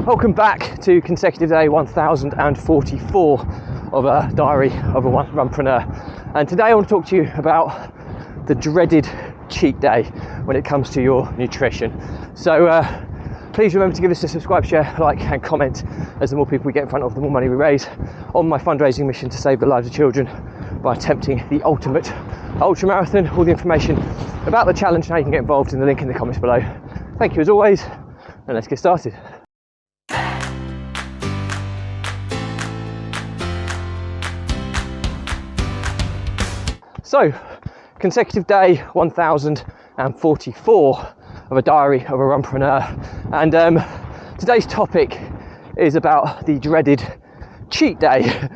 Welcome back to consecutive day 1044 of a diary of a runpreneur. And today I want to talk to you about the dreaded cheat day when it comes to your nutrition. So please remember to give us a subscribe, share, like and comment, as the more people we get in front of, the more money we raise on my fundraising mission to save the lives of children by attempting the ultimate ultra marathon. All the information about the challenge and how you can get involved in the link in the comments below. Thank you as always, and let's get started. So, consecutive day 1044 of a diary of a runpreneur, and today's topic is about the dreaded cheat day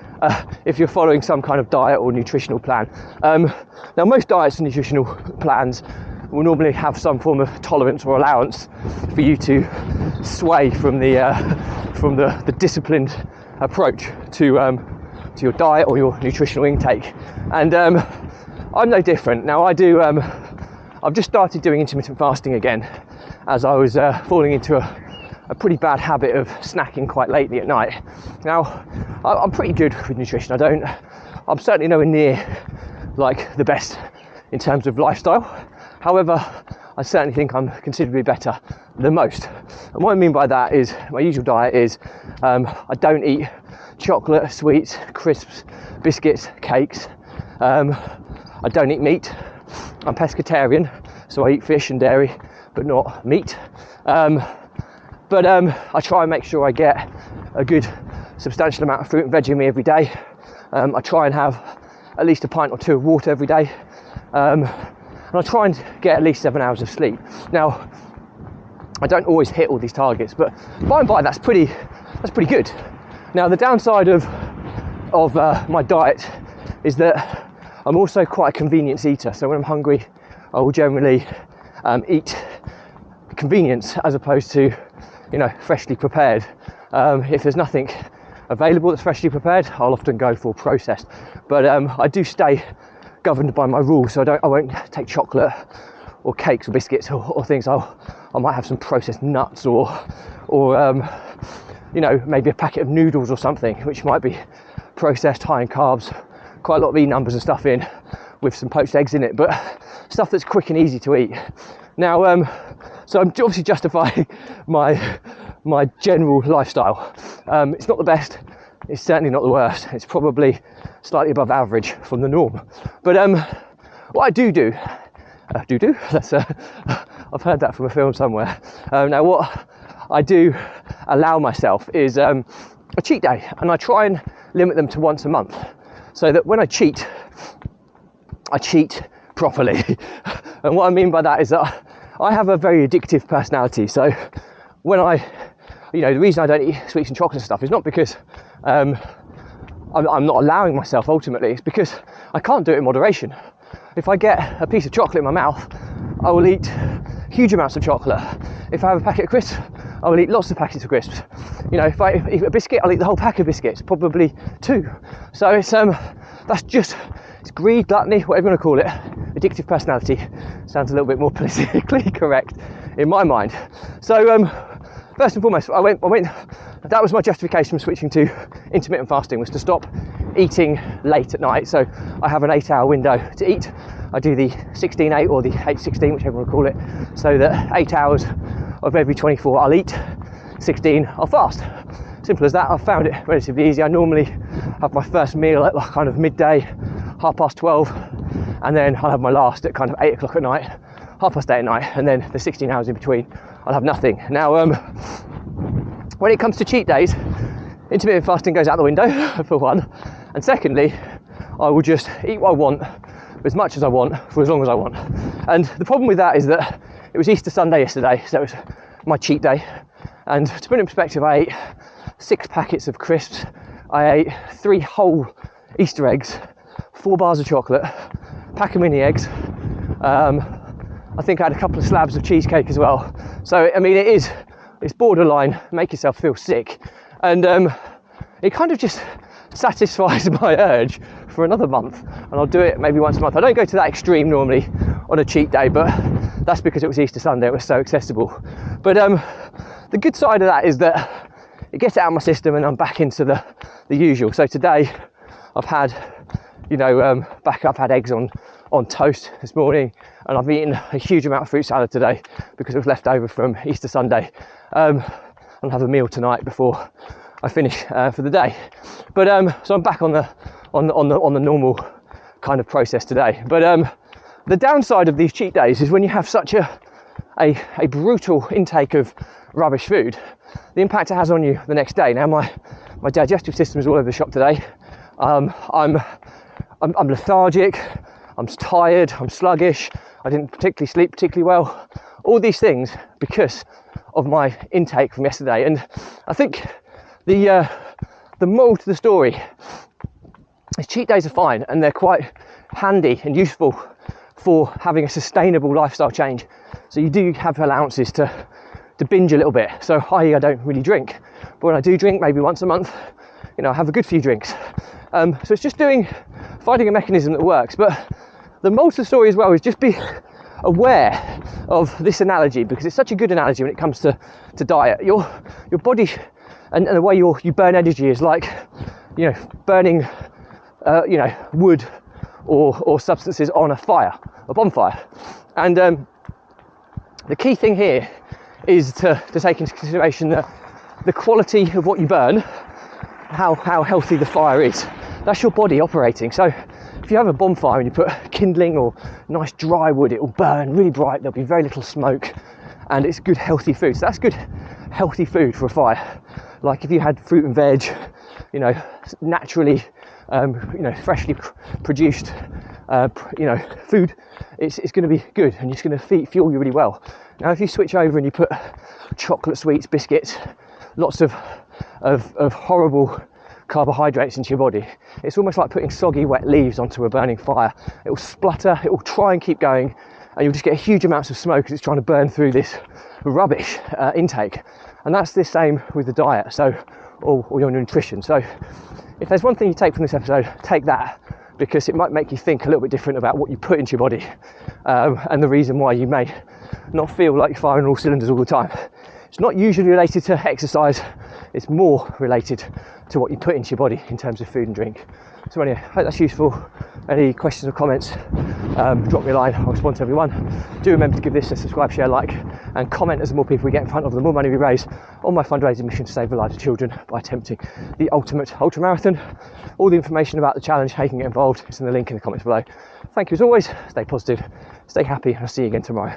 if you're following some kind of diet or nutritional plan. Now, most diets and nutritional plans will normally have some form of tolerance or allowance for you to sway from the disciplined approach to your diet or your nutritional intake, and I'm no different. Now I've just started doing intermittent fasting again, as I was falling into a pretty bad habit of snacking quite lately at night. Now I'm pretty good with nutrition. I'm certainly nowhere near like the best in terms of lifestyle. However, I certainly think I'm considerably better than most. And what I mean by that is my usual diet is I don't eat chocolate, sweets, crisps, biscuits, cakes. I don't eat meat. I'm pescatarian, so I eat fish and dairy, but not meat. But I try and make sure I get a good substantial amount of fruit and veg in me every day. I try and have at least a pint or two of water every day. And I try and get at least 7 hours of sleep. Now, I don't always hit all these targets, but by and by that's pretty good. Now, the downside of my diet is that I'm also quite a convenience eater. So when I'm hungry, I will generally eat convenience as opposed to, freshly prepared. If there's nothing available that's freshly prepared, I'll often go for processed. But I do stay governed by my rules, so I won't take chocolate or cakes or biscuits or things. I might have some processed nuts or maybe a packet of noodles or something, which might be processed, high in carbs, quite a lot of E numbers and stuff in, with some poached eggs in it, but stuff that's quick and easy to eat. Now, so I'm obviously justifying my general lifestyle. It's not the best, it's certainly not the worst, it's probably slightly above average from the norm. But what I do, that's I've heard that from a film somewhere. Now what I do allow myself is a cheat day, and I try and limit them to once a month, so that when I cheat properly. And what I mean by that is that I have a very addictive personality. So when the reason I don't eat sweets and chocolate and stuff is not because I'm not allowing myself ultimately, it's because I can't do it in moderation. If I get a piece of chocolate in my mouth, I will eat huge amounts of chocolate. If I have a packet of crisps, I will eat lots of packets of crisps. If I eat a biscuit, I'll eat the whole pack of biscuits, probably two. So it's greed, gluttony, whatever you want to call it. Addictive personality sounds a little bit more politically correct in my mind. So first and foremost, I went. That was my justification for switching to intermittent fasting, was to stop eating late at night. So I have an 8-hour window to eat. I do the 16-8 or the 8-16, whichever you want to call it, so that 8 hours of every 24 I'll eat, 16 I'll fast. Simple as that. I've found it relatively easy. I normally have my first meal at like kind of midday, 12:30, and then I'll have my last at kind of 8 o'clock at night, 8:30 at night, and then the 16 hours in between I'll have nothing. Now when it comes to cheat days, intermittent fasting goes out the window for one, and secondly, I will just eat what I want, as much as I want, for as long as I want. And the problem with that is that it was Easter Sunday yesterday, so it was my cheat day. And to put it in perspective, I ate 6 packets of crisps, I ate 3 whole Easter eggs, 4 bars of chocolate, pack of mini eggs. I think I had a couple of slabs of cheesecake as well. So I mean, it's borderline make yourself feel sick, and it kind of just satisfies my urge for another month, and I'll do it maybe once a month. I don't go to that extreme normally on a cheat day, but that's because it was Easter Sunday, it was so accessible. But the good side of that is that it gets it out of my system and I'm back into the usual. So today I've had, I've had eggs on toast this morning, and I've eaten a huge amount of fruit salad today because it was left over from Easter Sunday. I'll have a meal tonight before I finish for the day. But so I'm back on the normal kind of process today. But the downside of these cheat days is when you have such a brutal intake of rubbish food, the impact it has on you the next day. Now my digestive system is all over the shop today. I'm lethargic, I'm tired, I'm sluggish, I didn't sleep particularly well. All these things because of my intake from yesterday. And I think the moral to the story is cheat days are fine, and they're quite handy and useful for having a sustainable lifestyle change. So you do have allowances to binge a little bit. So I don't really drink, but when I do drink, maybe once a month, I have a good few drinks. So it's just finding a mechanism that works. But the moral to the story as well is just be aware of this analogy, because it's such a good analogy when it comes to diet. Your body and the way you burn energy is like, burning wood or substances on a bonfire. And the key thing here is to take into consideration the quality of what you burn, how healthy the fire is. That's your body operating. So if you have a bonfire and you put kindling or nice dry wood, it will burn really bright, there'll be very little smoke, and it's good healthy food. So that's good healthy food for a fire. Like if you had fruit and veg, naturally freshly produced food, it's going to be good, and it's going to fuel you really well. Now if you switch over and you put chocolate, sweets, biscuits, lots of horrible carbohydrates into your body, it's almost like putting soggy wet leaves onto a burning fire. It will splutter, it will try and keep going, and you'll just get huge amounts of smoke as it's trying to burn through this rubbish intake. And that's the same with the diet, so or your nutrition. So if there's one thing you take from this episode, take that, because it might make you think a little bit different about what you put into your body, and the reason why you may not feel like you're firing all cylinders all the time. It's not usually related to exercise, it's more related to what you put into your body in terms of food and drink. So anyway, I hope that's useful. Any questions or comments, drop me a line, I'll respond to everyone. Do remember to give this a subscribe, share, like, and comment, as the more people we get in front of, the more money we raise on my fundraising mission to save the lives of children by attempting the ultimate ultramarathon. All the information about the challenge, how you can get involved, is in the link in the comments below. Thank you as always, stay positive, stay happy, and I'll see you again tomorrow.